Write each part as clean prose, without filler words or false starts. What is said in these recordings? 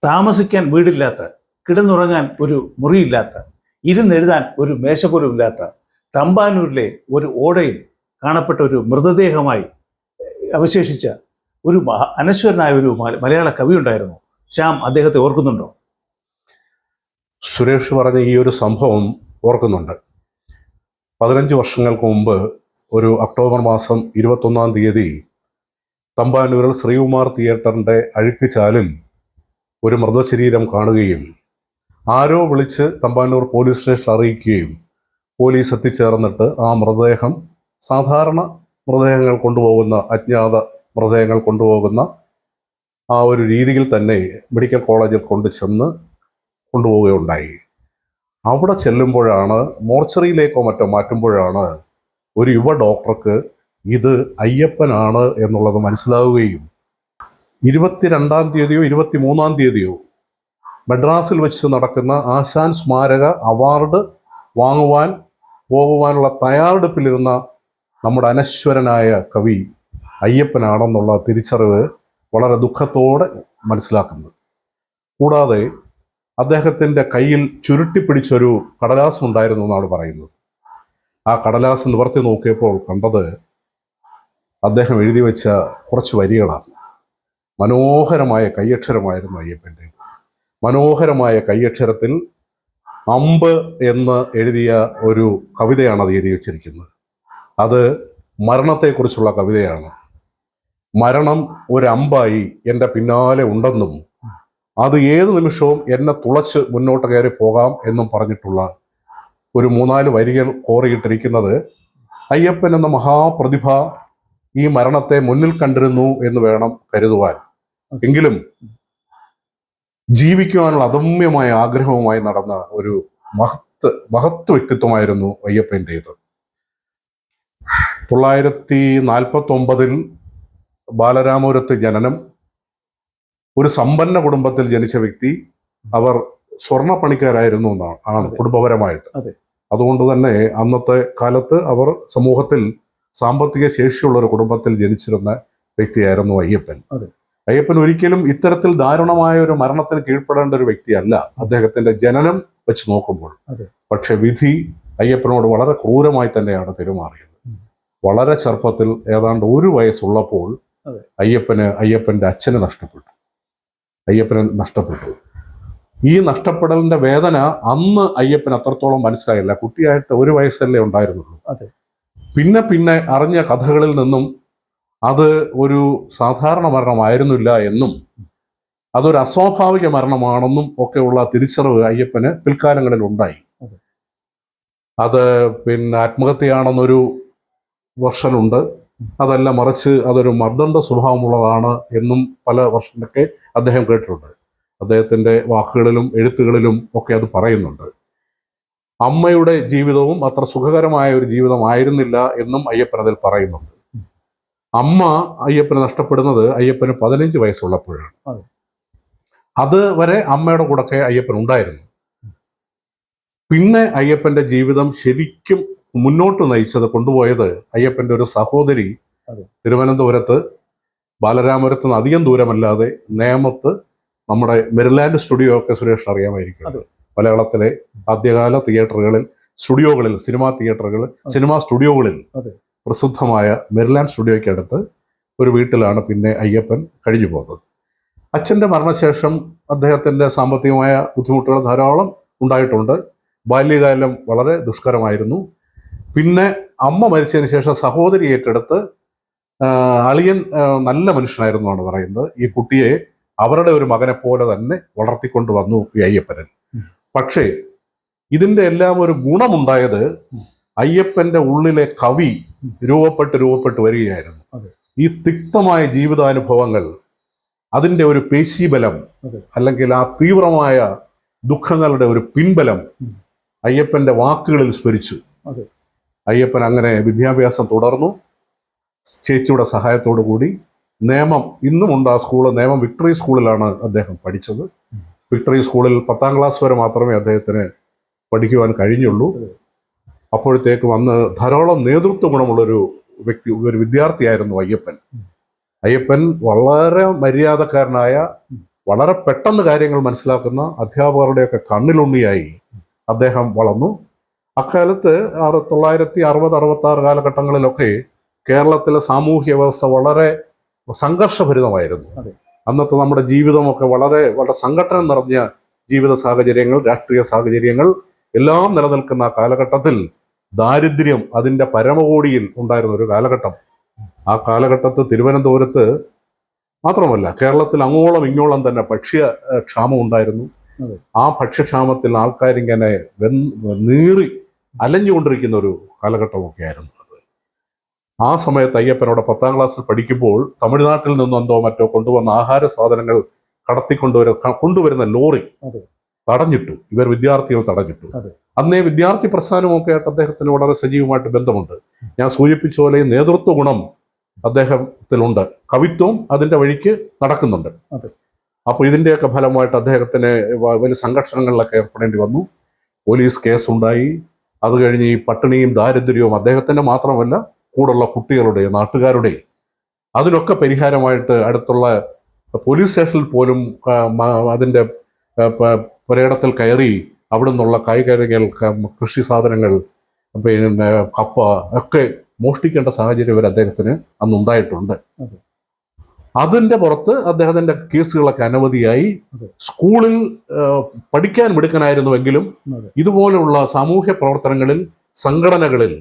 താമസിക്കാൻ വീടില്ലാത്ത, കിടന്നുറങ്ങാൻ ഒരു മുറിയില്ലാത്ത, ഇരുന്നെഴുതാൻ ഒരു മേശ പോലും ഇല്ലാത്ത തമ്പാനൂരിലെ ഒരു ഓടയിൽ കാണപ്പെട്ട ഒരു മൃതദേഹമായി അവശേഷിച്ച ഒരു അനശ്വരനായ ഒരു മലയാള കവി ഉണ്ടായിരുന്നു. ശ്യാം അദ്ദേഹത്തെ ഓർക്കുന്നുണ്ടോ? സുരേഷ് പറഞ്ഞ ഈ ഒരു സംഭവം ഓർക്കുന്നുണ്ട്. 15 വർഷങ്ങൾക്ക് മുമ്പ് ഒരു ഒക്ടോബർ മാസം 21-ാം തീയതി തമ്പാനൂരിൽ ശ്രീകുമാർ തിയേറ്ററിൻ്റെ അഴുക്ക് ചാലിൽ ഒരു മൃതശരീരം കാണുകയും ആരോ വിളിച്ച് തമ്പാനൂർ പോലീസ് സ്റ്റേഷൻ അറിയിക്കുകയും പോലീസ് എത്തിച്ചേർന്നിട്ട് ആ മൃതദേഹം സാധാരണ മൃതദേഹങ്ങൾ കൊണ്ടുപോകുന്ന, അജ്ഞാത മൃതദേഹങ്ങൾ കൊണ്ടുപോകുന്ന ആ ഒരു രീതിയിൽ തന്നെ മെഡിക്കൽ കോളേജിൽ കൊണ്ടുപോവുകയുണ്ടായി. അവിടെ ചെല്ലുമ്പോഴാണ്, മോർച്ചറിയിലേക്കോ മറ്റോ മാറ്റുമ്പോഴാണ് ഒരു യുവ ഡോക്ടർക്ക് ഇത് അയ്യപ്പനാണ് എന്നുള്ളത് മനസ്സിലാവുകയും 22-ാം തീയതിയോ 23-ാം തീയതിയോ മദ്രാസിൽ വെച്ച് നടക്കുന്ന ആശാൻ സ്മാരക അവാർഡ് വാങ്ങുവാൻ പോകുവാനുള്ള തയ്യാറെടുപ്പിലിരുന്ന നമ്മുടെ അനശ്വരനായ കവി അയ്യപ്പനാണെന്നുള്ള തിരിച്ചറിവ് വളരെ ദുഃഖത്തോടെ മനസ്സിലാക്കുന്നത്. കൂടാതെ അദ്ദേഹത്തിൻ്റെ കയ്യിൽ ചുരുട്ടിപ്പിടിച്ചൊരു കടലാസ് ഉണ്ടായിരുന്നു എന്നാണ് പറയുന്നത്. ആ കടലാസ് നിവർത്തി നോക്കിയപ്പോൾ കണ്ടത് അദ്ദേഹം എഴുതി വെച്ച കുറച്ച് വരികളാണ്. മനോഹരമായ കയ്യക്ഷരമായിരുന്നു അയ്യപ്പൻ്റെ. മനോഹരമായ കയ്യക്ഷരത്തിൽ അമ്പ് എന്ന് എഴുതിയ ഒരു കവിതയാണ് അത് എഴുതി വച്ചിരിക്കുന്നത്. അത് മരണത്തെക്കുറിച്ചുള്ള കവിതയാണ്. മരണം ഒരമ്പായി എൻ്റെ പിന്നാലെ ഉണ്ടെന്നും അത് ഏത് നിമിഷവും എന്നെ തുളച്ച് മുന്നോട്ട് കയറി പോകാം എന്നും പറഞ്ഞിട്ടുള്ള ഒരു 3-4 വരികൾ കോറിയിട്ടിരിക്കുന്നത് അയ്യപ്പൻ എന്ന മഹാപ്രതിഭ ഈ മരണത്തെ മുന്നിൽ കണ്ടിരുന്നു എന്ന് വേണം കരുതുവാൻ. എങ്കിലും ജീവിക്കുവാനുള്ള അദമ്യമായ ആഗ്രഹവുമായി നടന്ന ഒരു മഹത്ത് വ്യക്തിത്വമായിരുന്നു അയ്യപ്പൻ്റേത്. 1949 ബാലരാമപുരത്ത് ജനനം. ഒരു സമ്പന്ന കുടുംബത്തിൽ ജനിച്ച വ്യക്തി. അവർ സ്വർണ്ണ പണിക്കാരായിരുന്നു എന്നാണ് കുടുംബപരമായിട്ട്. അതുകൊണ്ട് തന്നെ അന്നത്തെ കാലത്ത് അവർ സമൂഹത്തിൽ സാമ്പത്തിക ശേഷിയുള്ള ഒരു കുടുംബത്തിൽ ജനിച്ചിരുന്ന വ്യക്തിയായിരുന്നു അയ്യപ്പൻ. അയ്യപ്പൻ ഒരിക്കലും ഇത്തരത്തിൽ ദാരുണമായ ഒരു മരണത്തിന് കീഴ്പ്പെടേണ്ട ഒരു വ്യക്തിയല്ല അദ്ദേഹത്തിന്റെ ജനനം വെച്ച് നോക്കുമ്പോൾ. പക്ഷെ വിധി അയ്യപ്പനോട് വളരെ ക്രൂരമായി തന്നെയാണ് പെരുമാറിയത്. വളരെ ചെറുപ്പത്തിൽ, ഏതാണ്ട് 1 വയസ്സുള്ളപ്പോൾ അയ്യപ്പന്റെ അച്ഛനെ നഷ്ടപ്പെട്ടു. ഈ നഷ്ടപ്പെടലിന്റെ വേദന അന്ന് അയ്യപ്പൻ അത്രത്തോളം മനസ്സിലായില്ല. കുട്ടിയായിട്ട് 1 വയസ്സല്ലേ ഉണ്ടായിരുന്നുള്ളൂ. പിന്നെ അറിഞ്ഞ കഥകളിൽ നിന്നും അത് ഒരു സാധാരണ മരണമായിരുന്നില്ല എന്നും അതൊരു അസ്വാഭാവിക മരണമാണെന്നും ഒക്കെയുള്ള തിരിച്ചറിവ് അയ്യപ്പന് പിൽക്കാലങ്ങളിൽ ഉണ്ടായി. അത് ആത്മഹത്യയാണെന്നൊരു വെർഷനുണ്ട്. അതല്ല, മറിച്ച് അതൊരു മർദ്ദണ്ഡ സ്വഭാവമുള്ളതാണ് എന്നും പല വർഷങ്ങളൊക്കെ അദ്ദേഹം കേട്ടിട്ടുണ്ട്. അദ്ദേഹത്തിൻ്റെ വാക്കുകളിലും എഴുത്തുകളിലും ഒക്കെ അത് പറയുന്നുണ്ട്. അമ്മയുടെ ജീവിതവും അത്ര സുഖകരമായ ഒരു ജീവിതമായിരുന്നില്ല എന്നും അയ്യപ്പൻ അതിൽ പറയുന്നുണ്ട്. അമ്മ അയ്യപ്പന് നഷ്ടപ്പെടുന്നത് അയ്യപ്പന് 15 വയസ്സുള്ളപ്പോഴാണ്. അതുവരെ അമ്മയുടെ കൂടെ അയ്യപ്പൻ ഉണ്ടായിരുന്നു. പിന്നെ അയ്യപ്പന്റെ ജീവിതം ശരിക്കും മുന്നോട്ട് നയിച്ചത്, കൊണ്ടുപോയത് അയ്യപ്പന്റെ ഒരു സഹോദരി തിരുവനന്തപുരത്ത് ബാലരാമപുരത്ത് നിന്ന് അധികം ദൂരമല്ലാതെ നേമത്ത് നമ്മുടെ മെരിലാൻഡ് സ്റ്റുഡിയോ ഒക്കെ സുരേഷ് അറിയാമായിരിക്കും. മലയാളത്തിലെ ആദ്യകാല സ്റ്റുഡിയോകളിൽ സിനിമാ സ്റ്റുഡിയോകളിൽ പ്രസിദ്ധമായ മെരിലാൻഡ് സ്റ്റുഡിയോയ്ക്ക് അടുത്ത് ഒരു വീട്ടിലാണ് പിന്നെ അയ്യപ്പൻ കഴിഞ്ഞു പോകുന്നത്. അച്ഛൻ്റെ മരണശേഷം അദ്ദേഹത്തിൻ്റെ സാമ്പത്തികമായ ബുദ്ധിമുട്ടുകൾ ധാരാളം ഉണ്ടായിട്ടുണ്ട്. ബാല്യകാലം വളരെ ദുഷ്കരമായിരുന്നു. പിന്നെ അമ്മ മരിച്ചതിന് ശേഷം സഹോദരി ഏറ്റെടുത്ത്, അളിയൻ നല്ല മനുഷ്യനായിരുന്നു എന്നാണ് പറയുന്നത്. ഈ കുട്ടിയെ അവരുടെ ഒരു മകനെ പോലെ തന്നെ വളർത്തിക്കൊണ്ട് വന്നു ഈ അയ്യപ്പനൻ. പക്ഷേ ഇതിൻ്റെ എല്ലാം ഒരു ഗുണമുണ്ടായത് അയ്യപ്പന്റെ ഉള്ളിലെ കവി രൂപപ്പെട്ട് വരികയായിരുന്നു. ഈ തിക്തമായ ജീവിതാനുഭവങ്ങൾ, അതിൻ്റെ ഒരു പേശീബലം, അല്ലെങ്കിൽ ആ തീവ്രമായ ദുഃഖങ്ങളുടെ ഒരു പിൻബലം അയ്യപ്പന്റെ വാക്കുകളിൽ സ്ഫരിച്ചു. അയ്യപ്പൻ അങ്ങനെ വിദ്യാഭ്യാസം തുടർന്നു. ചേച്ചിയുടെ സഹായത്തോടു കൂടി നേമം, ഇന്നുമുണ്ട് ആ സ്കൂള്, നേമം വിക്ടറി സ്കൂളിലാണ് അദ്ദേഹം പഠിച്ചത്. വിക്ടറി സ്കൂളിൽ 10ാം ക്ലാസ് വരെ മാത്രമേ അദ്ദേഹത്തിന് പഠിക്കുവാൻ കഴിഞ്ഞുള്ളൂ. അപ്പോഴത്തേക്ക് വന്ന് ധാരാളം നേതൃത്വ ഗുണമുള്ളൊരു ഒരു വിദ്യാർത്ഥിയായിരുന്നു അയ്യപ്പൻ. വളരെ മര്യാദക്കാരനായ, വളരെ പെട്ടെന്ന് കാര്യങ്ങൾ മനസ്സിലാക്കുന്ന അധ്യാപകരുടെയൊക്കെ കണ്ണിലുണ്ണിയായി അദ്ദേഹം വളർന്നു. അക്കാലത്ത് 1960-66 കാലഘട്ടങ്ങളിലൊക്കെ കേരളത്തിലെ സാമൂഹ്യ വ്യവസ്ഥ വളരെ സംഘർഷഭരിതമായിരുന്നു. അന്നത്തെ നമ്മുടെ ജീവിതമൊക്കെ വളരെ വളരെ സംഘട്ടനം നിറഞ്ഞ ജീവിത സാഹചര്യങ്ങൾ, രാഷ്ട്രീയ സാഹചര്യങ്ങൾ എല്ലാം നിലനിൽക്കുന്ന ആ കാലഘട്ടത്തിൽ ദാരിദ്ര്യം അതിൻ്റെ പരമകോടിയിൽ ഉണ്ടായിരുന്ന ഒരു കാലഘട്ടം. ആ കാലഘട്ടത്ത് തിരുവനന്തപുരത്ത് മാത്രമല്ല കേരളത്തിൽ അങ്ങോളം ഇങ്ങോളം തന്നെ ഭക്ഷ്യക്ഷാമം ഉണ്ടായിരുന്നു. ആ ഭക്ഷ്യക്ഷാമത്തിൽ ആൾക്കാരിങ്ങനെ നീറി അലഞ്ഞുകൊണ്ടിരിക്കുന്ന ഒരു കാലഘട്ടമൊക്കെ ആയിരുന്നു അത്. ആ സമയത്ത് അയ്യപ്പനോട് 10ാം ക്ലാസ്സിൽ പഠിക്കുമ്പോൾ തമിഴ്നാട്ടിൽ നിന്നും എന്തോ മറ്റോ കൊണ്ടുവന്ന ആഹാര സാധനങ്ങൾ കൊണ്ടുവരുന്ന ലോറി തടഞ്ഞിട്ടു. ഇവർ വിദ്യാർത്ഥികൾ തടഞ്ഞിട്ടു. അന്നേ വിദ്യാർത്ഥി പ്രസ്ഥാനമൊക്കെ ആയിട്ട് അദ്ദേഹത്തിന് വളരെ സജീവമായിട്ട് ബന്ധമുണ്ട്. ഞാൻ സൂചിപ്പിച്ച പോലെ നേതൃത്വ ഗുണം അദ്ദേഹത്തിലുണ്ട്, കവിത്വം അതിൻ്റെ വഴിക്ക് നടക്കുന്നുണ്ട്. അപ്പോൾ ഇതിൻ്റെയൊക്കെ ഫലമായിട്ട് അദ്ദേഹത്തിന് വലിയ സംഘർഷങ്ങളിലൊക്കെ ഏർപ്പെടേണ്ടി വന്നു. പോലീസ് കേസുണ്ടായി. അത് കഴിഞ്ഞ് ഈ പട്ടിണിയും ദാരിദ്ര്യവും അദ്ദേഹത്തിൻ്റെ മാത്രമല്ല കൂടുള്ള കുട്ടികളുടെ നാട്ടുകാരുടെ അതിനൊക്കെ പരിഹാരമായിട്ട് അടുത്തുള്ള പോലീസ് സ്റ്റേഷനിൽ പോലും അതിൻ്റെ പുരയിടത്തിൽ കയറി അവിടെ നിന്നുള്ള കായ്കനികൾ, കൃഷി സാധനങ്ങൾ, പിന്നെ കപ്പ ഒക്കെ മോഷ്ടിക്കേണ്ട സാഹചര്യം വരെ അദ്ദേഹത്തിന് അന്നുണ്ടായിട്ടുണ്ട്. അതിൻ്റെ പുറത്ത് അദ്ദേഹത്തിൻ്റെ കേസുകളൊക്കെ അനവധിയായി. സ്കൂളിൽ പഠിക്കാൻ മിടുക്കനായിരുന്നുവെങ്കിലും ഇതുപോലെയുള്ള സാമൂഹ്യ പ്രവർത്തനങ്ങളിൽ, സംഘടനകളിൽ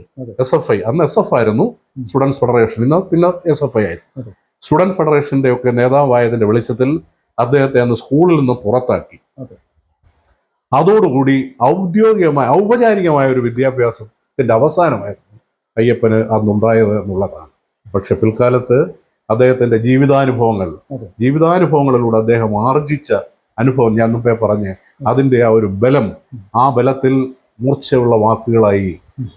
SFI, അന്ന് SF ആയിരുന്നു സ്റ്റുഡൻസ് ഫെഡറേഷൻ, പിന്നെ SFI ആയിരുന്നു. സ്റ്റുഡൻറ് ഫെഡറേഷന്റെ ഒക്കെ നേതാവായതിന്റെ വെളിച്ചത്തിൽ അദ്ദേഹത്തെ അന്ന് സ്കൂളിൽ നിന്ന് പുറത്താക്കി. അതോടുകൂടി ഔപചാരികമായ ഒരു വിദ്യാഭ്യാസത്തിന്റെ അവസാനമായിരുന്നു അയ്യപ്പന് അന്നുണ്ടായത് എന്നുള്ളതാണ്. പക്ഷെ പിൽക്കാലത്ത് അദ്ദേഹത്തിന്റെ ജീവിതാനുഭവങ്ങളിലൂടെ അദ്ദേഹം ആർജിച്ച അനുഭവം, ഞാൻ മുമ്പേ പറഞ്ഞ് അതിൻ്റെ ആ ഒരു ബലം, ആ ബലത്തിൽ മൂർച്ചയുള്ള വാക്കുകളായി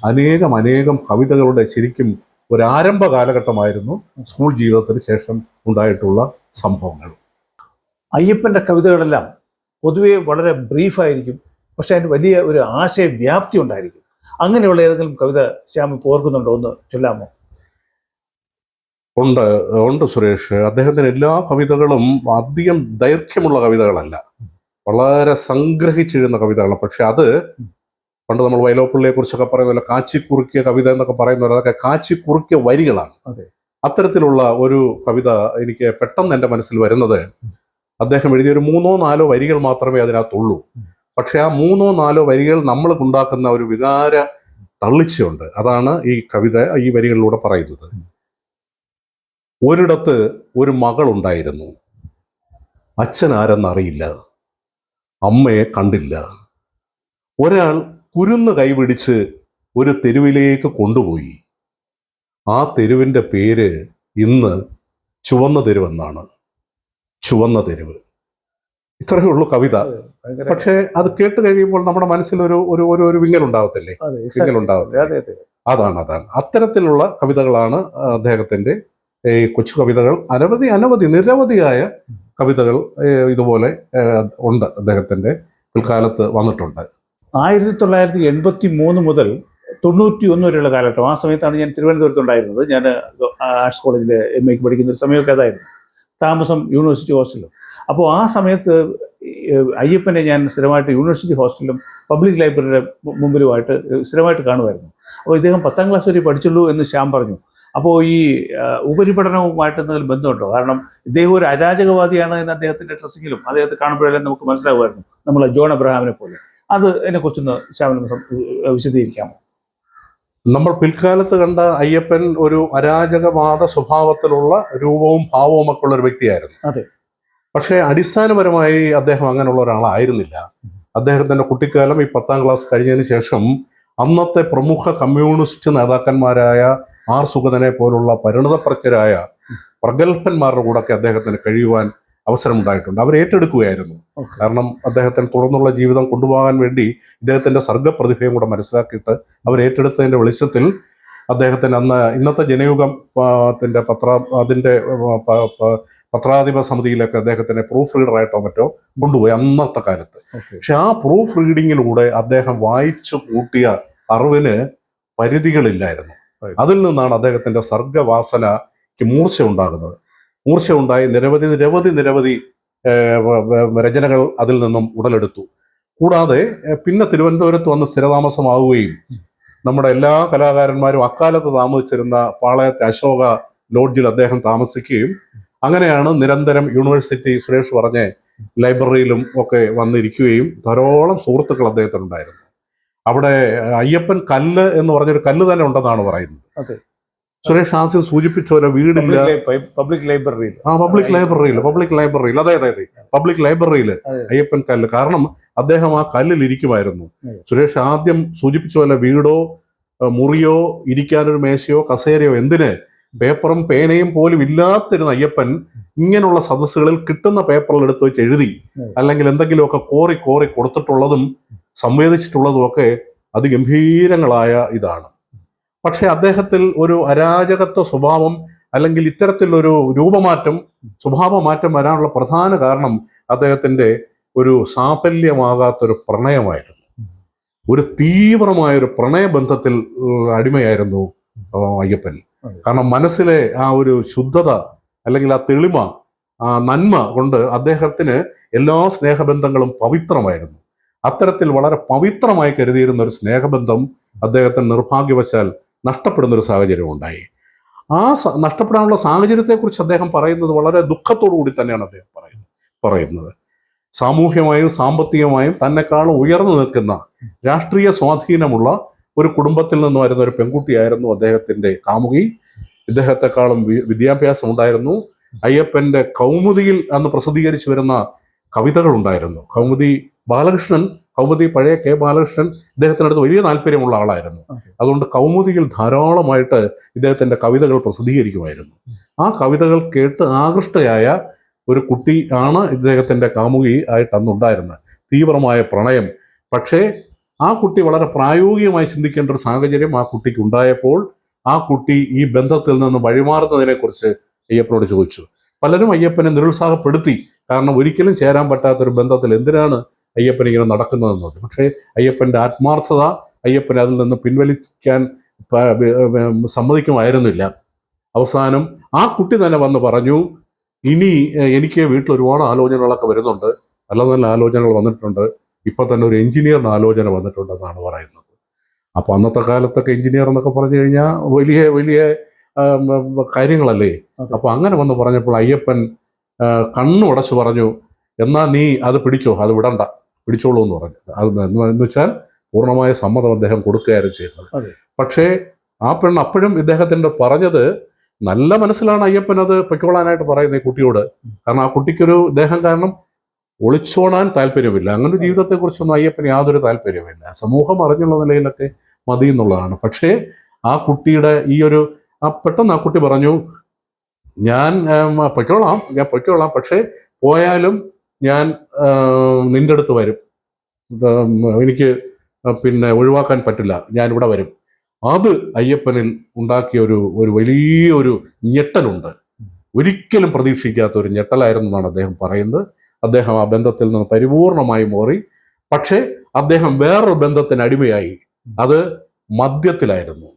അനേകം കവിതകളുടെ ശരിക്കും ഒരു ആരംഭ കാലഘട്ടമായിരുന്നു സ്കൂൾ ജീവിതത്തിന് ശേഷം ഉണ്ടായിട്ടുള്ള സംഭവങ്ങൾ. അയ്യപ്പൻ്റെ കവിതകളെല്ലാം പൊതുവെ വളരെ ബ്രീഫായിരിക്കും, പക്ഷെ അതിന് വലിയ ഒരു ആശയവ്യാപ്തി ഉണ്ടായിരിക്കും. അങ്ങനെയുള്ള ഏതെങ്കിലും കവിത ശ്യാം ഇപ്പോൾ ഓർക്കുന്നുണ്ടോ? ഒന്ന് ചൊല്ലാമോ? ഉണ്ട് സുരേഷ്. അദ്ദേഹത്തിന് എല്ലാ കവിതകളും അധികം ദൈർഘ്യമുള്ള കവിതകളല്ല, വളരെ സംഗ്രഹിച്ചിരുന്ന കവിതകളാണ്. പക്ഷെ അത് പണ്ട് നമ്മൾ വൈലോപ്പിള്ളിയെ കുറിച്ചൊക്കെ പറയുന്നില്ല, കാച്ചിക്കുറുക്കിയ കവിത എന്നൊക്കെ പറയുന്നത്, അതൊക്കെ കാച്ചിക്കുറുക്കിയ വരികളാണ്. അത്തരത്തിലുള്ള ഒരു കവിത എനിക്ക് പെട്ടെന്ന് എൻ്റെ മനസ്സിൽ വരുന്നത്, അദ്ദേഹം എഴുതിയ ഒരു 3-4 വരികൾ മാത്രമേ അതിനകത്തുള്ളൂ. പക്ഷെ ആ 3-4 വരികൾ നമ്മൾക്കുണ്ടാക്കുന്ന ഒരു വികാര തള്ളിച്ചയുണ്ട്. അതാണ് ഈ കവിത ഈ വരികളിലൂടെ പറയുന്നത്. ഒരിടത്ത് ഒരു മകളുണ്ടായിരുന്നു. അച്ഛൻ ആരെന്നറിയില്ല, അമ്മയെ കണ്ടില്ല. ഒരാൾ കുരുന്ന് കൈപിടിച്ച് ഒരു തെരുവിലേക്ക് കൊണ്ടുപോയി. ആ തെരുവിൻ്റെ പേര് ഇന്ന് ചുവന്ന തെരുവെന്നാണ്. ചുവന്ന തെരുവ്. ഇത്രയേ ഉള്ളൂ കവിത. പക്ഷെ അത് കേട്ട് കഴിയുമ്പോൾ നമ്മുടെ മനസ്സിൽ ഒരു വിങ്ങലുണ്ടാവത്തില്ലേ? വിങ്ങലുണ്ടാവത്തില്ലേ? അതാണ് അത്തരത്തിലുള്ള കവിതകളാണ് അദ്ദേഹത്തിന്റെ ഈ കൊച്ചു കവിതകൾ. നിരവധിയായ കവിതകൾ ഇതുപോലെ ഉണ്ട്, അദ്ദേഹത്തിന്റെ പിൽക്കാലത്ത് വന്നിട്ടുണ്ട്. 1983 മുതൽ 91 വരെയുള്ള കാലഘട്ടം. ആ സമയത്താണ് ഞാൻ തിരുവനന്തപുരത്തുണ്ടായിരുന്നത്. ഞാൻ ആർട്സ് കോളേജിൽ MA പഠിക്കുന്ന ഒരു സമയമൊക്കെ അതായിരുന്നു. താമസം യൂണിവേഴ്സിറ്റി ഹോസ്റ്റലും. അപ്പോൾ ആ സമയത്ത് അയ്യപ്പനെ ഞാൻ സ്ഥിരമായിട്ട് യൂണിവേഴ്സിറ്റി ഹോസ്റ്റലിലും പബ്ലിക് ലൈബ്രറിയുടെ മുമ്പിലുമായിട്ട് സ്ഥിരമായിട്ട് കാണുമായിരുന്നു. അപ്പോൾ ഇദ്ദേഹം 10ാം ക്ലാസ് വരെ പഠിച്ചുള്ളൂ എന്ന് ശ്യാം പറഞ്ഞു. അപ്പോൾ ഈ ഉപരിപഠനവുമായിട്ട് എന്തെങ്കിലും ബന്ധമുണ്ടോ? കാരണം ഇദ്ദേഹം ഒരു അരാജകവാദിയാണ് എന്ന് അദ്ദേഹത്തിൻ്റെ ഡ്രസ്സിങ്ങിലും അദ്ദേഹത്തെ കാണുമ്പോഴെല്ലാം നമുക്ക് മനസ്സിലാകുമായിരുന്നു, നമ്മൾ ജോൺ അബ്രഹാമിനെ പോലെ. അത് അതിനെക്കുറിച്ചൊന്ന് ശ്യാമിന് വിശദീകരിക്കാമോ? നമ്മൾ പിൽക്കാലത്ത് കണ്ട അയ്യപ്പൻ ഒരു അരാജകവാദ സ്വഭാവത്തിലുള്ള രൂപവും ഭാവവും ഒക്കെ ഉള്ള ഒരു വ്യക്തിയായിരുന്നു. അതെ. പക്ഷേ അടിസ്ഥാനപരമായി അദ്ദേഹം അങ്ങനെയുള്ള ഒരാളായിരുന്നില്ല. അദ്ദേഹത്തിന്റെ കുട്ടിക്കാലം ഈ 10ാം ക്ലാസ് കഴിഞ്ഞതിന് ശേഷം അന്നത്തെ പ്രമുഖ കമ്മ്യൂണിസ്റ്റ് നേതാക്കന്മാരായ ആർ സുഗതനെ പോലുള്ള പരിണതപ്രജ്ഞരായ പ്രഗത്ഭന്മാരുടെ കൂടെയൊക്കെ അദ്ദേഹത്തിന് കഴിയുവാൻ അവസരമുണ്ടായിട്ടുണ്ട്. അവർ ഏറ്റെടുക്കുകയായിരുന്നു. കാരണം അദ്ദേഹത്തിന് തുടർന്നുള്ള ജീവിതം കൊണ്ടുപോകാൻ വേണ്ടി ഇദ്ദേഹത്തിന്റെ സർഗപ്രതിഭയും കൂടെ മനസ്സിലാക്കിയിട്ട് അവർ ഏറ്റെടുത്തതിന്റെ വെളിച്ചത്തിൽ അദ്ദേഹത്തിന് അന്ന് ഇന്നത്തെ ജനയുഗത്തിന്റെ പത്രാധിപ സമിതിയിലൊക്കെ അദ്ദേഹത്തിനെ പ്രൂഫ് റീഡറായിട്ടോ മറ്റോ കൊണ്ടുപോയി അന്നത്തെ കാലത്ത്. പക്ഷെ ആ പ്രൂഫ് റീഡിങ്ങിലൂടെ അദ്ദേഹം വായിച്ചു കൂട്ടിയ അറിവിന് പരിധികളില്ലായിരുന്നു. അതിൽ നിന്നാണ് അദ്ദേഹത്തിന്റെ സർഗവാസനയ്ക്ക് മൂർച്ച ഉണ്ടാകുന്നത്. മൂർച്ചയുണ്ടായി നിരവധി രചനകൾ അതിൽ നിന്നും ഉടലെടുത്തു. കൂടാതെ പിന്നെ തിരുവനന്തപുരത്ത് വന്ന് സ്ഥിരതാമസമാവുകയും നമ്മുടെ എല്ലാ കലാകാരന്മാരും അക്കാലത്ത് താമസിച്ചിരുന്ന പാളയത്തെ അശോക ലോഡ്ജിൽ അദ്ദേഹം താമസിക്കുകയും അങ്ങനെയാണ് നിരന്തരം യൂണിവേഴ്സിറ്റി സുരേഷ് പറഞ്ഞ ലൈബ്രറിയിലും ഒക്കെ വന്നിരിക്കുകയും ധാരാളം സുഹൃത്തുക്കൾ അദ്ദേഹത്തിനുണ്ടായിരുന്നു. അവിടെ അയ്യപ്പൻ കല്ല് എന്ന് പറഞ്ഞൊരു കല്ല് തന്നെ ഉണ്ടെന്നാണ് പറയുന്നത്. സുരേഷ് ആദ്യം സൂചിപ്പിച്ച പോലെ വീടില്ല, പബ്ലിക് ലൈബ്രറിയിൽ പബ്ലിക് ലൈബ്രറിയിൽ അയ്യപ്പൻ കല്ല്. കാരണം അദ്ദേഹം ആ കല്ലിൽ ഇരിക്കുമായിരുന്നു. സുരേഷ് ആദ്യം സൂചിപ്പിച്ച പോലെ വീടോ മുറിയോ ഇരിക്കാനൊരു മേശയോ കസേരയോ എന്തിന്, പേപ്പറും പേനയും പോലും ഇല്ലാത്തിരുന്ന അയ്യപ്പൻ ഇങ്ങനെയുള്ള സദസ്സുകളിൽ കിട്ടുന്ന പേപ്പറിൽ എടുത്ത് വെച്ച് എഴുതി, അല്ലെങ്കിൽ എന്തെങ്കിലുമൊക്കെ കോറി കോറി കൊടുത്തിട്ടുള്ളതും സംവേദിച്ചിട്ടുള്ളതും ഒക്കെ അതിഗംഭീരങ്ങളായ ഇതാണ്. പക്ഷെ അദ്ദേഹത്തിൽ ഒരു അരാജകത്വ സ്വഭാവം അല്ലെങ്കിൽ ഇത്തരത്തിലൊരു രൂപമാറ്റം, സ്വഭാവമാറ്റം വരാനുള്ള പ്രധാന കാരണം അദ്ദേഹത്തിന്റെ ഒരു സാഫല്യമാകാത്തൊരു പ്രണയമായിരുന്നു. ഒരു തീവ്രമായൊരു പ്രണയബന്ധത്തിൽ അടിമയായിരുന്നു അയ്യപ്പൻ. കാരണം മനസ്സിലെ ആ ഒരു ശുദ്ധത അല്ലെങ്കിൽ ആ തെളിമ, ആ നന്മ കൊണ്ട് അദ്ദേഹത്തിന് എല്ലാ സ്നേഹബന്ധങ്ങളും പവിത്രമായിരുന്നു. അത്തരത്തിൽ വളരെ പവിത്രമായി കരുതിയിരുന്ന ഒരു സ്നേഹബന്ധം അദ്ദേഹത്തിന് നിർഭാഗ്യവശാൽ നഷ്ടപ്പെടുന്ന ഒരു സാഹചര്യം ഉണ്ടായി. ആ നഷ്ടപ്പെടാനുള്ള സാഹചര്യത്തെക്കുറിച്ച് അദ്ദേഹം പറയുന്നത് വളരെ ദുഃഖത്തോടു കൂടി തന്നെയാണ് അദ്ദേഹം പറയുന്നത്. സാമൂഹ്യമായും സാമ്പത്തികമായും തന്നെക്കാളും ഉയർന്നു നിൽക്കുന്ന രാഷ്ട്രീയ സ്വാധീനമുള്ള ഒരു കുടുംബത്തിൽ നിന്ന് വരുന്ന ഒരു പെൺകുട്ടിയായിരുന്നു അദ്ദേഹത്തിന്റെ കാമുകി. ഇദ്ദേഹത്തെക്കാളും വിദ്യാഭ്യാസം ഉണ്ടായിരുന്നു. അയ്യപ്പന്റെ കൗമുദിയിൽ അന്ന് പ്രസിദ്ധീകരിച്ചു വരുന്ന കവിതകൾ ഉണ്ടായിരുന്നു. കൗമുദി പഴയ കെ ബാലകൃഷ്ണൻ ഇദ്ദേഹത്തിനടുത്ത് വലിയ താല്പര്യമുള്ള ആളായിരുന്നു. അതുകൊണ്ട് കൗമുദിയിൽ ധാരാളമായിട്ട് ഇദ്ദേഹത്തിന്റെ കവിതകൾ പ്രസിദ്ധീകരിക്കുമായിരുന്നു. ആ കവിതകൾ കേട്ട് ആകൃഷ്ടയായ ഒരു കുട്ടി ആണ് ഇദ്ദേഹത്തിന്റെ കാമുകി ആയിട്ട് അന്നുണ്ടായിരുന്നത്. തീവ്രമായ പ്രണയം. പക്ഷേ ആ കുട്ടി വളരെ പ്രായോഗികമായി ചിന്തിക്കേണ്ട ഒരു സാഹചര്യം ആ കുട്ടിക്ക് ഉണ്ടായപ്പോൾ ആ കുട്ടി ഈ ബന്ധത്തിൽ നിന്ന് വഴിമാറുന്നതിനെ കുറിച്ച് അയ്യപ്പനോട് ചോദിച്ചു. പലരും അയ്യപ്പനെ നിരുത്സാഹപ്പെടുത്തി. കാരണം ഒരിക്കലും ചേരാൻ പറ്റാത്തൊരു ബന്ധത്തിൽ എന്തിനാണ് അയ്യപ്പൻ ഇങ്ങനെ നടക്കുന്നതെന്നത്. പക്ഷേ അയ്യപ്പന്റെ ആത്മാർത്ഥത അയ്യപ്പനെ അതിൽ നിന്ന് പിൻവലിക്കാൻ സമ്മതിക്കുമായിരുന്നില്ല. അവസാനം ആ കുട്ടി തന്നെ വന്ന് പറഞ്ഞു, ഇനി എനിക്ക് വീട്ടിൽ ഒരുപാട് ആലോചനകളൊക്കെ വരുന്നുണ്ട്, നല്ല നല്ല ആലോചനകൾ വന്നിട്ടുണ്ട്, ഇപ്പൊ തന്നെ ഒരു എഞ്ചിനീയറിന് ആലോചന വന്നിട്ടുണ്ടെന്നാണ് പറയുന്നത്. അപ്പൊ അന്നത്തെ കാലത്തൊക്കെ എഞ്ചിനീയർ എന്നൊക്കെ പറഞ്ഞു കഴിഞ്ഞാൽ വലിയ വലിയ കാര്യങ്ങളല്ലേ. അപ്പൊ അങ്ങനെ വന്ന് പറഞ്ഞപ്പോൾ അയ്യപ്പൻ കണ്ണുടച്ചു പറഞ്ഞു, എന്നാ നീ അത് പിടിച്ചോ, അത് വിടണ്ട, പിടിച്ചോളൂ എന്ന് പറഞ്ഞു. അത് എന്ന് വെച്ചാൽ പൂർണ്ണമായ സമ്മതം അദ്ദേഹം കൊടുക്കുകയായിരുന്നു ചെയ്തത്. പക്ഷേ ആ പെണ്ണ് അപ്പോഴും ഇദ്ദേഹത്തിന്റെ പറഞ്ഞത് നല്ല മനസ്സിലാണ് അയ്യപ്പൻ അത് പൊയ്ക്കോളാനായിട്ട് പറയുന്നത് ഈ കുട്ടിയോട്. കാരണം ആ കുട്ടിക്കൊരു ഇദ്ദേഹം കാരണം ഒളിച്ചോടാൻ താല്പര്യമില്ല. അങ്ങനെ ജീവിതത്തെക്കുറിച്ചൊന്നും അയ്യപ്പന് യാതൊരു താല്പര്യമില്ല. സമൂഹം അറിഞ്ഞുള്ള നിലയിലൊക്കെ മതി എന്നുള്ളതാണ്. പക്ഷേ ആ കുട്ടിയുടെ ഈ ഒരു പെട്ടെന്ന് ആ കുട്ടി പറഞ്ഞു, ഞാൻ പൊയ്ക്കോളാം, പക്ഷേ പോയാലും ഞാൻ നിന്റെ അടുത്ത് വരും, എനിക്ക് പിന്നെ ഒഴിവാക്കാൻ പറ്റില്ല, ഞാൻ ഇവിടെ വരും. അത് അയ്യപ്പനിൽ ഉണ്ടാക്കിയ ഒരു വലിയൊരു ഞെട്ടലുണ്ട്. ഒരിക്കലും പ്രതീക്ഷിക്കാത്ത ഒരു ഞെട്ടലായിരുന്നു എന്നാണ് അദ്ദേഹം പറയുന്നത്. അദ്ദേഹം ആ ബന്ധത്തിൽ നിന്ന് പരിപൂർണമായി മാറി. പക്ഷേ അദ്ദേഹം വേറൊരു ബന്ധത്തിന് അടിമയായി. അത് മദ്യത്തിലായിരുന്നു.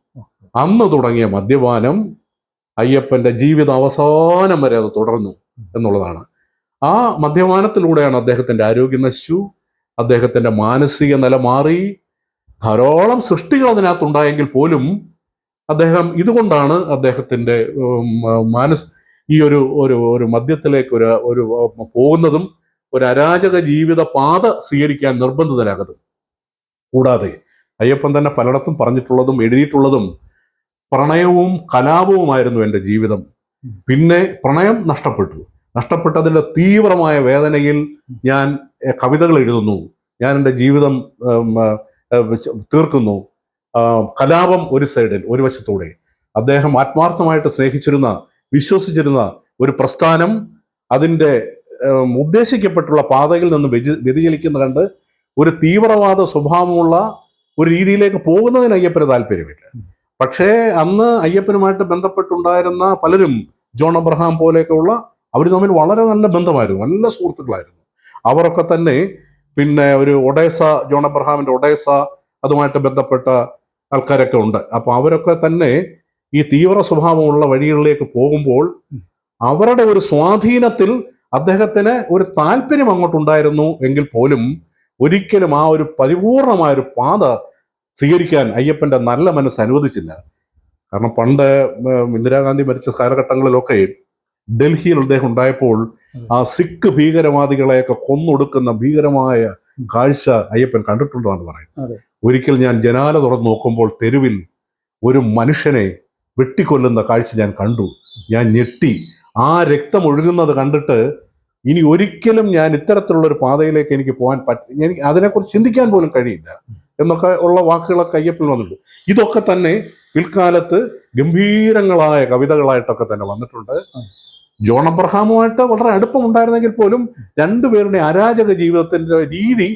അന്ന് തുടങ്ങിയ മദ്യപാനം അയ്യപ്പന്റെ ജീവിത അവസാനം വരെ അത് തുടർന്നു എന്നുള്ളതാണ്. ആ മദ്യപാനത്തിലൂടെയാണ് അദ്ദേഹത്തിന്റെ ആരോഗ്യം നശിച്ചു, അദ്ദേഹത്തിന്റെ മാനസിക നില മാറി. ധാരാളം സൃഷ്ടികൾ അതിനകത്തുണ്ടായെങ്കിൽ പോലും അദ്ദേഹം ഇതുകൊണ്ടാണ് അദ്ദേഹത്തിന്റെ ഈ ഒരു മദ്യത്തിലേക്ക് ഒരു പോകുന്നതും ഒരു അരാജക ജീവിത പാത സ്വീകരിക്കാൻ നിർബന്ധിതനാകുന്നതും. കൂടാതെ അയ്യപ്പൻ തന്നെ പലയിടത്തും പറഞ്ഞിട്ടുള്ളതും എഴുതിയിട്ടുള്ളതും പ്രണയവും കലാപവുമായിരുന്നു എൻ്റെ ജീവിതം. പിന്നെ പ്രണയം നഷ്ടപ്പെട്ടതിൻ്റെ തീവ്രമായ വേദനയിൽ ഞാൻ കവിതകൾ എഴുതുന്നു, ഞാൻ എൻ്റെ ജീവിതം തീർക്കുന്നു. കലാപം ഒരു സൈഡിൽ, ഒരു വശത്തൂടെ അദ്ദേഹം ആത്മാർത്ഥമായിട്ട് സ്നേഹിച്ചിരുന്ന, വിശ്വസിച്ചിരുന്ന ഒരു പ്രസ്ഥാനം അതിൻ്റെ ഉദ്ദേശിക്കപ്പെട്ടുള്ള പാതയിൽ നിന്ന് വ്യതിചലിക്കുന്ന കണ്ട് ഒരു തീവ്രവാദ സ്വഭാവമുള്ള ഒരു രീതിയിലേക്ക് പോകുന്നതിന് അയ്യപ്പന് താല്പര്യമില്ല. പക്ഷേ അന്ന് അയ്യപ്പനുമായിട്ട് ബന്ധപ്പെട്ടുണ്ടായിരുന്ന പലരും, ജോൺ അബ്രഹാം പോലെയൊക്കെയുള്ള, അവർ തമ്മിൽ വളരെ നല്ല ബന്ധമായിരുന്നു, നല്ല സുഹൃത്തുക്കളായിരുന്നു. അവരൊക്കെ തന്നെ പിന്നെ ഒരു ഒഡേസ, ജോൺ അബ്രഹാമിന്റെ ഒഡേസ, അതുമായിട്ട് ബന്ധപ്പെട്ട ആൾക്കാരൊക്കെ ഉണ്ട്. അപ്പൊ അവരൊക്കെ തന്നെ ഈ തീവ്ര സ്വഭാവമുള്ള വഴികളിലേക്ക് പോകുമ്പോൾ അവരുടെ ഒരു സ്വാധീനത്തിൽ അദ്ദേഹത്തിന് ഒരു താല്പര്യം അങ്ങോട്ടുണ്ടായിരുന്നു എങ്കിൽ പോലും ഒരിക്കലും ആ ഒരു പരിപൂർണമായൊരു പാത സ്വീകരിക്കാൻ അയ്യപ്പന്റെ നല്ല മനസ്സ് അനുവദിച്ചില്ല. കാരണം പണ്ട് ഇന്ദിരാഗാന്ധി മരിച്ച കാലഘട്ടങ്ങളിലൊക്കെ ഡൽഹിയിൽ അദ്ദേഹം ഉണ്ടായപ്പോൾ ആ സിഖ് ഭീകരവാദികളെയൊക്കെ കൊന്നൊടുക്കുന്ന ഭീകരമായ കാഴ്ച അയ്യപ്പൻ കണ്ടിട്ടുണ്ടെന്നാണ് പറയുന്നത്. ഒരിക്കൽ ഞാൻ ജനാല തുറന്ന് നോക്കുമ്പോൾ തെരുവിൽ ഒരു മനുഷ്യനെ വെട്ടിക്കൊല്ലുന്ന കാഴ്ച ഞാൻ കണ്ടു. ഞാൻ ഞെട്ടി. ആ രക്തം ഒഴുകുന്നത് കണ്ടിട്ട് ഇനി ഒരിക്കലും ഞാൻ ഇത്തരത്തിലുള്ള ഒരു പാതയിലേക്ക് എനിക്ക് പോകാൻ എനിക്ക് അതിനെക്കുറിച്ച് ചിന്തിക്കാൻ പോലും കഴിയില്ല എന്നൊക്കെ ഉള്ള വാക്കുകളൊക്കെ അയ്യപ്പൻ വന്നിട്ടുണ്ട്. ഇതൊക്കെ തന്നെ പിൽക്കാലത്ത് ഗംഭീരങ്ങളായ കവിതകളായിട്ടൊക്കെ തന്നെ വന്നിട്ടുണ്ട്. ജോൺ അബ്രഹാമുമായിട്ട് വളരെ അടുപ്പമുണ്ടായിരുന്നെങ്കിൽ പോലും രണ്ടുപേരുടെ അരാജക ജീവിതത്തിന്റെ രീതി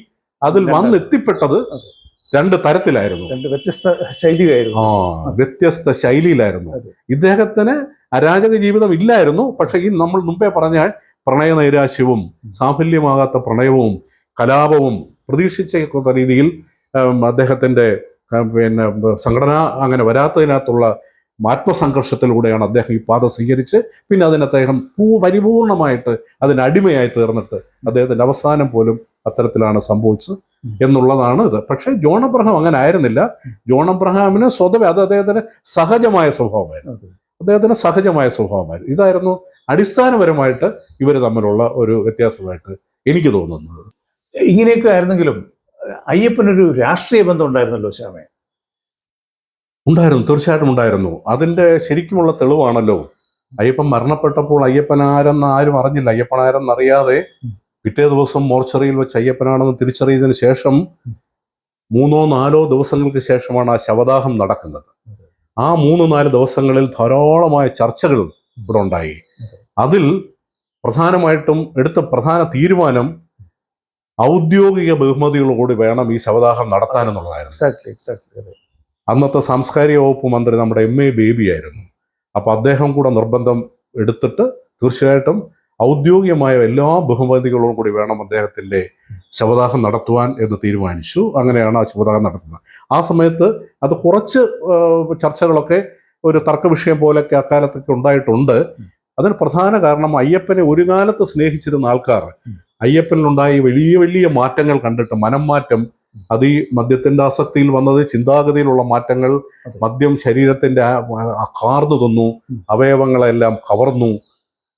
അതിൽ വന്നെത്തിപ്പെട്ടത് രണ്ട് തരത്തിലായിരുന്നു, വ്യത്യസ്ത ശൈലിയായിരുന്നു. വ്യത്യസ്ത ശൈലിയിലായിരുന്നു. ഇദ്ദേഹത്തിന് അരാജക ജീവിതം ഇല്ലായിരുന്നു. പക്ഷെ ഈ നമ്മൾ മുമ്പേ പറഞ്ഞാൽ പ്രണയനൈരാശ്യവും സാഫല്യമാകാത്ത പ്രണയവും കലാപവും പ്രതീക്ഷിച്ച രീതിയിൽ അദ്ദേഹത്തിന്റെ സംഘടന അങ്ങനെ വരാത്തതിനകത്തുള്ള ആത്മസംഘർഷത്തിലൂടെയാണ് അദ്ദേഹം ഈ പാത സ്വീകരിച്ച് പിന്നെ അതിന് അദ്ദേഹം പരിപൂർണമായിട്ട് അതിനടിമയായി തീർന്നിട്ട് അദ്ദേഹത്തിന്റെ അവസാനം പോലും അത്തരത്തിലാണ് സംഭവിച്ചത് എന്നുള്ളതാണ് ഇത്. പക്ഷേ ജോൺ അബ്രഹാം അങ്ങനെ ആയിരുന്നില്ല. ജോൺ അബ്രഹാമിന് സ്വതവേ അത് അദ്ദേഹത്തിന് സഹജമായ സ്വഭാവമായിരുന്നു. ഇതായിരുന്നു അടിസ്ഥാനപരമായിട്ട് ഇവർ തമ്മിലുള്ള ഒരു വ്യത്യാസമായിട്ട് എനിക്ക് തോന്നുന്നത്. ഇങ്ങനെയൊക്കെ ആയിരുന്നെങ്കിലും അയ്യപ്പനൊരു രാഷ്ട്രീയ ബന്ധം ഉണ്ടായിരുന്നല്ലോ ശ്യാമേ? ഉണ്ടായിരുന്നു, തീർച്ചയായിട്ടും ഉണ്ടായിരുന്നു. അതിന്റെ ശരിക്കുമുള്ള തെളിവാണല്ലോ അയ്യപ്പൻ മരണപ്പെട്ടപ്പോൾ അയ്യപ്പൻ ആരെന്ന് ആരും അറിഞ്ഞില്ല. അയ്യപ്പൻ ആരെന്നറിയാതെ പിറ്റേ ദിവസം മോർച്ചറിയിൽ വെച്ച് അയ്യപ്പനാണെന്ന് തിരിച്ചറിയതിനു ശേഷം 3-4 ദിവസങ്ങൾക്ക് ശേഷമാണ് ആ ശവദാഹം നടക്കുന്നത്. ആ 3-4 ദിവസങ്ങളിൽ ധാരാളമായ ചർച്ചകൾ ഇവിടെ ഉണ്ടായി. അതിൽ പ്രധാനമായിട്ടും എടുത്ത പ്രധാന തീരുമാനം ഔദ്യോഗിക ബഹുമതികളോട് വേണം ഈ ശവദാഹം നടത്താനെന്നുള്ളതായിരുന്നു. അന്നത്തെ സാംസ്കാരിക വകുപ്പ് മന്ത്രി നമ്മുടെ MA ബേബി ആയിരുന്നു. അപ്പൊ അദ്ദേഹം കൂടെ നിർബന്ധം എടുത്തിട്ട് തീർച്ചയായിട്ടും ഔദ്യോഗികമായ എല്ലാ ബഹുമതികളോടും കൂടി വേണം അദ്ദേഹത്തിന്റെ ശവദാഹം നടത്തുവാൻ എന്ന് തീരുമാനിച്ചു. അങ്ങനെയാണ് ആ ശവദാഹം നടത്തുന്നത്. ആ സമയത്ത് അത് കുറച്ച് ചർച്ചകളൊക്കെ ഒരു തർക്ക വിഷയം പോലെയൊക്കെ അക്കാലത്തൊക്കെ ഉണ്ടായിട്ടുണ്ട്. അതിന് പ്രധാന കാരണം അയ്യപ്പനെ ഒരു കാലത്ത് സ്നേഹിച്ചിരുന്ന ആൾക്കാർ അയ്യപ്പനിലുണ്ടായി വലിയ വലിയ മാറ്റങ്ങൾ കണ്ടിട്ട് മനം മാറ്റം, അത് ഈ മദ്യത്തിന്റെ ആസക്തിയിൽ വന്നത്, ചിന്താഗതിയിലുള്ള മാറ്റങ്ങൾ, മദ്യം ശരീരത്തിന്റെ കാർന്നു തന്നു, അവയവങ്ങളെല്ലാം കവർന്നു.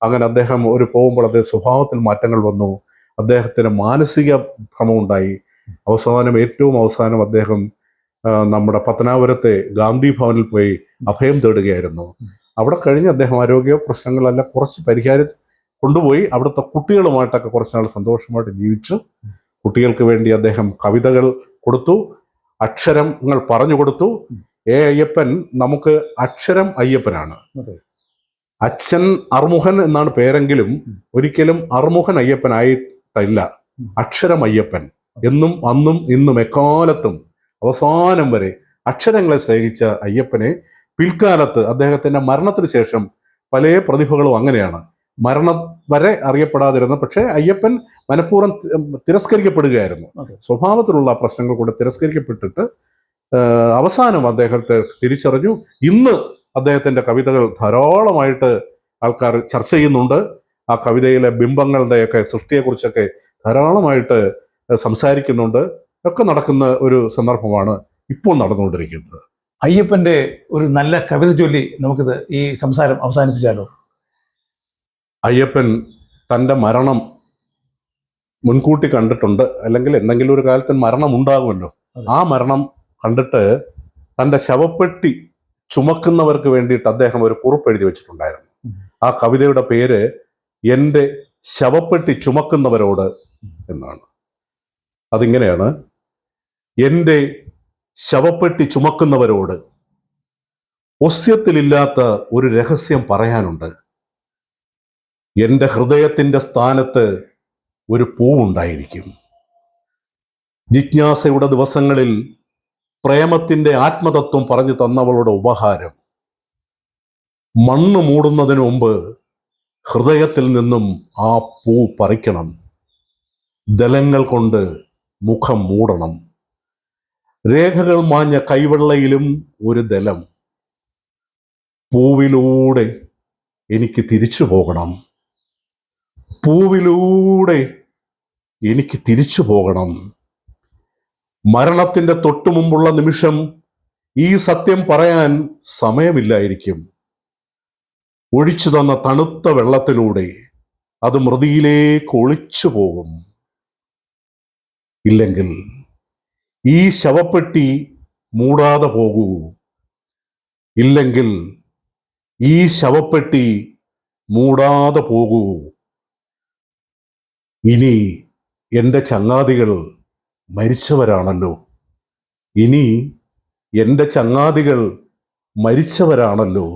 അങ്ങനെ അദ്ദേഹം പോകുമ്പോൾ അദ്ദേഹം സ്വഭാവത്തിൽ മാറ്റങ്ങൾ വന്നു, അദ്ദേഹത്തിന് മാനസിക ഭ്രമമുണ്ടായി. ഏറ്റവും അവസാനം അദ്ദേഹം നമ്മുടെ പത്തനാപുരത്തെ ഗാന്ധി ഭവനിൽ പോയി അഭയം തേടുകയായിരുന്നു. അവിടെ കഴിഞ്ഞ് അദ്ദേഹം ആരോഗ്യ പ്രശ്നങ്ങളെല്ലാം കുറച്ച് പരിഹാരം കൊണ്ടുപോയി അവിടുത്തെ കുട്ടികളുമായിട്ടൊക്കെ കുറച്ച് നാൾ സന്തോഷമായിട്ട് ജീവിച്ചു. കുട്ടികൾക്ക് വേണ്ടി അദ്ദേഹം കവിതകൾ കൊടുത്തു, അക്ഷരങ്ങൾ പറഞ്ഞു കൊടുത്തു. അയ്യപ്പൻ നമുക്ക് അക്ഷരം അയ്യപ്പനാണ്. അച്ഛൻ അർമുഖൻ എന്നാണ് പേരെങ്കിലും ഒരിക്കലും അർമുഖൻ അയ്യപ്പനായിട്ടില്ല. അക്ഷരം അയ്യപ്പൻ എന്നും അന്നും ഇന്നും എക്കാലത്തും അവസാനം വരെ അക്ഷരങ്ങളെ സ്നേഹിച്ച അയ്യപ്പനെ പിൽക്കാലത്ത് അദ്ദേഹത്തിന്റെ മരണത്തിന് ശേഷം പല പ്രതിഭകളും അങ്ങനെയാണ് മരണം വരെ അറിയപ്പെടാതിരുന്നത്. പക്ഷേ അയ്യപ്പൻ മനഃപൂർവ്വം തിരസ്കരിക്കപ്പെടുകയായിരുന്നു. സ്വഭാവത്തിലുള്ള പ്രശ്നങ്ങൾ കൂടെ തിരസ്കരിക്കപ്പെട്ടിട്ട് അവസാനം അദ്ദേഹത്തെ തിരിച്ചറിഞ്ഞു. ഇന്ന് അദ്ദേഹത്തിന്റെ കവിതകൾ ധാരാളമായിട്ട് ആൾക്കാർ ചർച്ച ചെയ്യുന്നുണ്ട്. ആ കവിതയിലെ ബിംബങ്ങളുടെയൊക്കെ സൃഷ്ടിയെക്കുറിച്ചൊക്കെ ധാരാളമായിട്ട് സംസാരിക്കുന്നുണ്ട്. ഒക്കെ നടക്കുന്ന ഒരു സന്ദർഭമാണ് ഇപ്പോൾ നടന്നുകൊണ്ടിരിക്കുന്നത്. അയ്യപ്പന്റെ ഒരു നല്ല കവിത ചൊല്ലി നമുക്കിത് ഈ സംസാരം അവസാനിപ്പിച്ചാലോ? അയ്യപ്പൻ തൻ്റെ മരണം മുൻകൂട്ടി കണ്ടിട്ടുണ്ട്, അല്ലെങ്കിൽ എന്തെങ്കിലും ഒരു കാലത്ത് മരണം ഉണ്ടാകുമല്ലോ. ആ മരണം കണ്ടിട്ട് തൻ്റെ ശവപ്പെട്ടി ചുമക്കുന്നവർക്ക് വേണ്ടിയിട്ട് അദ്ദേഹം ഒരു കുറിപ്പ് എഴുതി വെച്ചിട്ടുണ്ടായിരുന്നു. ആ കവിതയുടെ പേര് എൻ്റെ ശവപ്പെട്ടി ചുമക്കുന്നവരോട് എന്നാണ്. അതിങ്ങനെയാണ്: എൻ്റെ ശവപ്പെട്ടി ചുമക്കുന്നവരോട് ഒസ്യത്തിലില്ലാത്ത ഒരു രഹസ്യം പറയാനുണ്ട്. എൻ്റെ ഹൃദയത്തിൻ്റെ സ്ഥാനത്ത് ഒരു പൂവുണ്ടായിരിക്കും. ജിജ്ഞാസയുടെ ദിവസങ്ങളിൽ പ്രേമത്തിൻ്റെ ആത്മതത്വം പറഞ്ഞു തന്നവളുടെ ഉപഹാരം. മണ്ണ് മൂടുന്നതിന് മുമ്പ് ഹൃദയത്തിൽ നിന്നും ആ പൂ പറിക്കണം. ദലങ്ങൾ കൊണ്ട് മുഖം മൂടണം. രേഖകൾ മാഞ്ഞ കൈവെള്ളയിലും ഒരു ദലം. പൂവിലൂടെ എനിക്ക് തിരിച്ചു പോകണം. പൂവിലൂടെ എനിക്ക് തിരിച്ചു പോകണം. മരണത്തിന്റെ തൊട്ടു മുമ്പുള്ള നിമിഷം ഈ സത്യം പറയാൻ സമയമില്ലായിരിക്കും. ഒഴിച്ചു തന്ന തണുത്ത വെള്ളത്തിലൂടെ അത് മൃതിയിലേക്ക് ഒളിച്ചു പോകും. ഇല്ലെങ്കിൽ ഈ ശവപ്പെട്ടി മൂടാതെ പോകൂ. ഇല്ലെങ്കിൽ ഈ ശവപ്പെട്ടി മൂടാതെ പോകൂ. ഇനി എൻ്റെ ചങ്ങാതികൾ മരിച്ചവരാണല്ലോ. ഇനി എൻ്റെ ചങ്ങാതികൾ മരിച്ചവരാണല്ലോ.